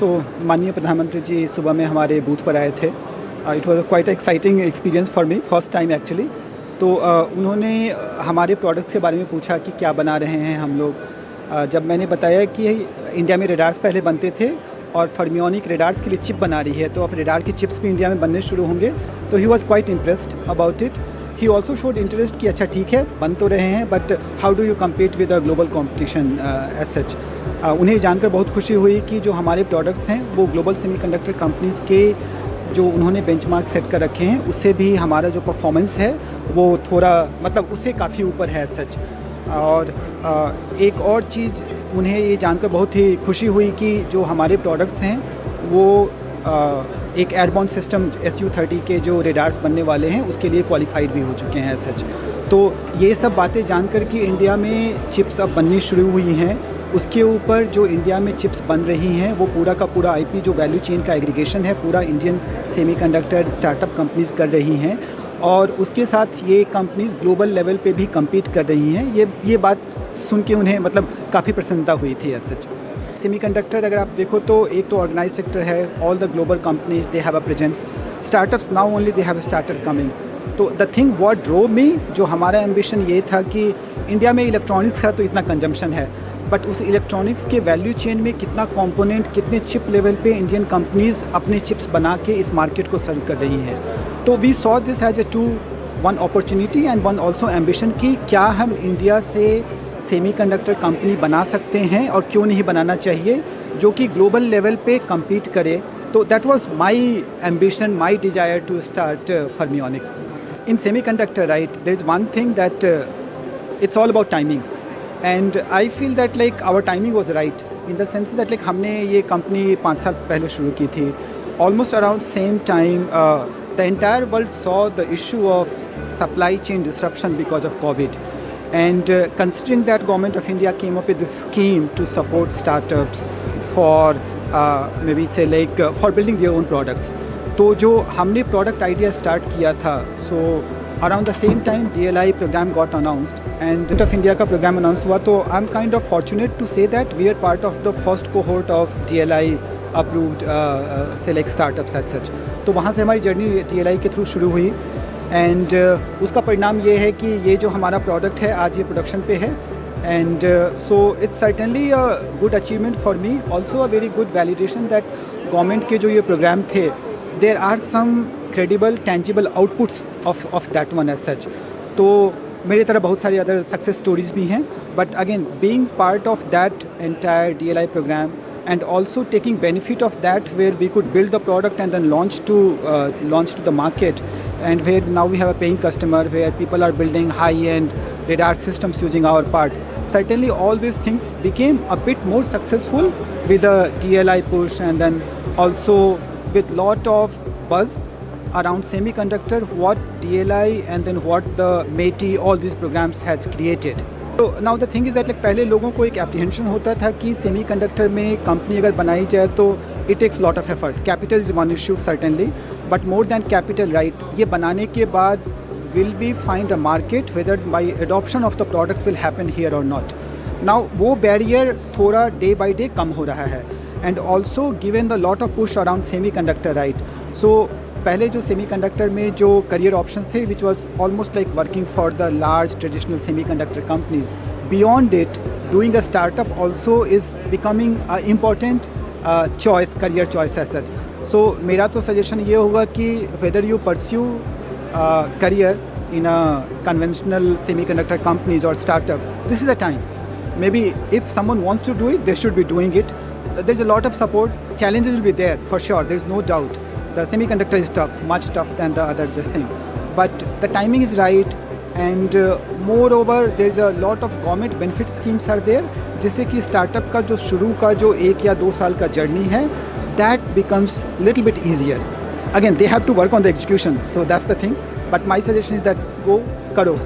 सो माननीय प्रधानमंत्री जी सुबह में हमारे बूथ पर आए थे. It was quite exciting experience for me, first time actually. तो उन्होंने हमारे प्रोडक्ट्स के बारे में पूछा कि क्या बना रहे हैं हम लोग. जब मैंने बताया कि इंडिया में रेडार्स पहले बनते थे और फर्मियोनिक रेडार्स के लिए चिप बना रही है, तो अब रेडार के चिप्स भी इंडिया में बनने शुरू होंगे, तो he was quite impressed about it. He also showed interest कि अच्छा ठीक है बन तो रहे हैं, but how do you compete with a global competition as such. उन्हें जानकर बहुत खुशी हुई कि जो हमारे प्रोडक्ट्स हैं वो ग्लोबल सेमीकंडक्टर कंपनीज़ के जो उन्होंने बेंचमार्क सेट कर रखे हैं उससे भी हमारा जो परफॉर्मेंस है वो थोड़ा मतलब उससे काफ़ी ऊपर है एज सच. और एक और चीज़ उन्हें ये जानकर बहुत ही खुशी हुई कि जो हमारे प्रोडक्ट्स हैं वो एक एयरबॉर्न सिस्टम SU-30 के जो रेडार्स बनने वाले हैं उसके लिए क्वालिफाइड भी हो चुके हैं एज सच. तो ये सब बातें जानकर कि इंडिया में चिप्स अब बननी शुरू हुई हैं, उसके ऊपर जो इंडिया में चिप्स बन रही हैं वो पूरा का पूरा IP जो वैल्यू चेन का एग्रीगेशन है पूरा इंडियन सेमीकंडक्टर स्टार्टअप कंपनीज़ कर रही हैं, और उसके साथ ये कंपनीज़ ग्लोबल लेवल पे भी कम्पीट कर रही हैं. ये बात सुन के उन्हें मतलब काफ़ी प्रसन्नता हुई थी एज सच. सेमीकंडक्टर अगर आप देखो तो एक तो ऑर्गेनाइज्ड सेक्टर है, all the global companies they have a presence, startups now only they have started coming. तो the thing what drove me, जो हमारा एम्बिशन ये था कि इंडिया में इलेक्ट्रॉनिक्स का तो इतना कंजम्पशन है, बट उस इलेक्ट्रॉनिक्स के वैल्यू चेन में कितना कंपोनेंट कितने चिप लेवल पे इंडियन कंपनीज़ अपने चिप्स बना के इस मार्केट को सर्व कर रही हैं. तो we saw this as a one opportunity and one also ambition कि क्या हम इंडिया से सेमीकंडक्टर कंपनी बना सकते हैं और क्यों नहीं बनाना चाहिए जो कि ग्लोबल लेवल पे compete करे. तो that was my ambition, my desire to start Fermionic. In semiconductor right, there is one thing that it's all about timing, and I feel that like our timing was right in the sense that like हमने ये company 5 साल पहले शुरू की थी. Almost around same time the entire world saw the issue of supply chain disruption because of covid. And considering that Government of India came up with this scheme to support startups for maybe say like for building their own products. तो जो हमने product idea start किया था, so around the same time DLI program got announced and Government of India का program announce हुआ. तो I'm kind of fortunate to say that we are part of the first cohort of DLI approved say like startups as such. तो वहाँ से हमारी journey DLI के through शुरू हुई. एंड उसका परिणाम ये है कि ये जो हमारा प्रोडक्ट है आज ये प्रोडक्शन पे है. And so it's certainly a good achievement for me, also a very good validation that government के जो ये प्रोग्राम थे there are some credible tangible outputs of that one as such. तो मेरी तरह बहुत सारी अदर सक्सेस स्टोरीज भी हैं, but again being part of that entire DLI programme and also taking benefit of that where we could build the product and then launch to the market, and where now we have a paying customer where people are building high-end radar systems using our part. Certainly all these things became a bit more successful with the DLI push, and then also with lot of buzz around semiconductor, what DLI and then what the METI, all these programs has created. तो now the thing is that like पहले लोगों को एक apprehension होता था कि semiconductor में company अगर बनाई जाए तो it takes lot of effort. Capital is one issue certainly, but more than capital right, ये बनाने के बाद will we find a market whether by adoption of the products will happen here or not. Now वो barrier थोड़ा day by day कम हो रहा है, and also given the lot of push around semiconductor right. So पहले जो semiconductor में जो करियर ऑप्शंस थे which was almost like working for the large traditional semiconductor companies, beyond it doing a startup also is becoming a important choice, career choice as such. So मेरा तो suggestion ये होगा कि whether you pursue career in a conventional semiconductor companies or startup, this is a time. Maybe if someone wants to do it, they should be doing it. There's a lot of support. Challenges will be there for sure. There's no doubt. The semiconductor is tough, much tough than the other this thing. But the timing is right, and moreover, there's a lot of government benefit schemes are there. जिससे कि startup का जो शुरू का जो 1 या 2 साल का journey है, that becomes little bit easier. Again, they have to work on the execution. So that's the thing. But my suggestion is that go करो.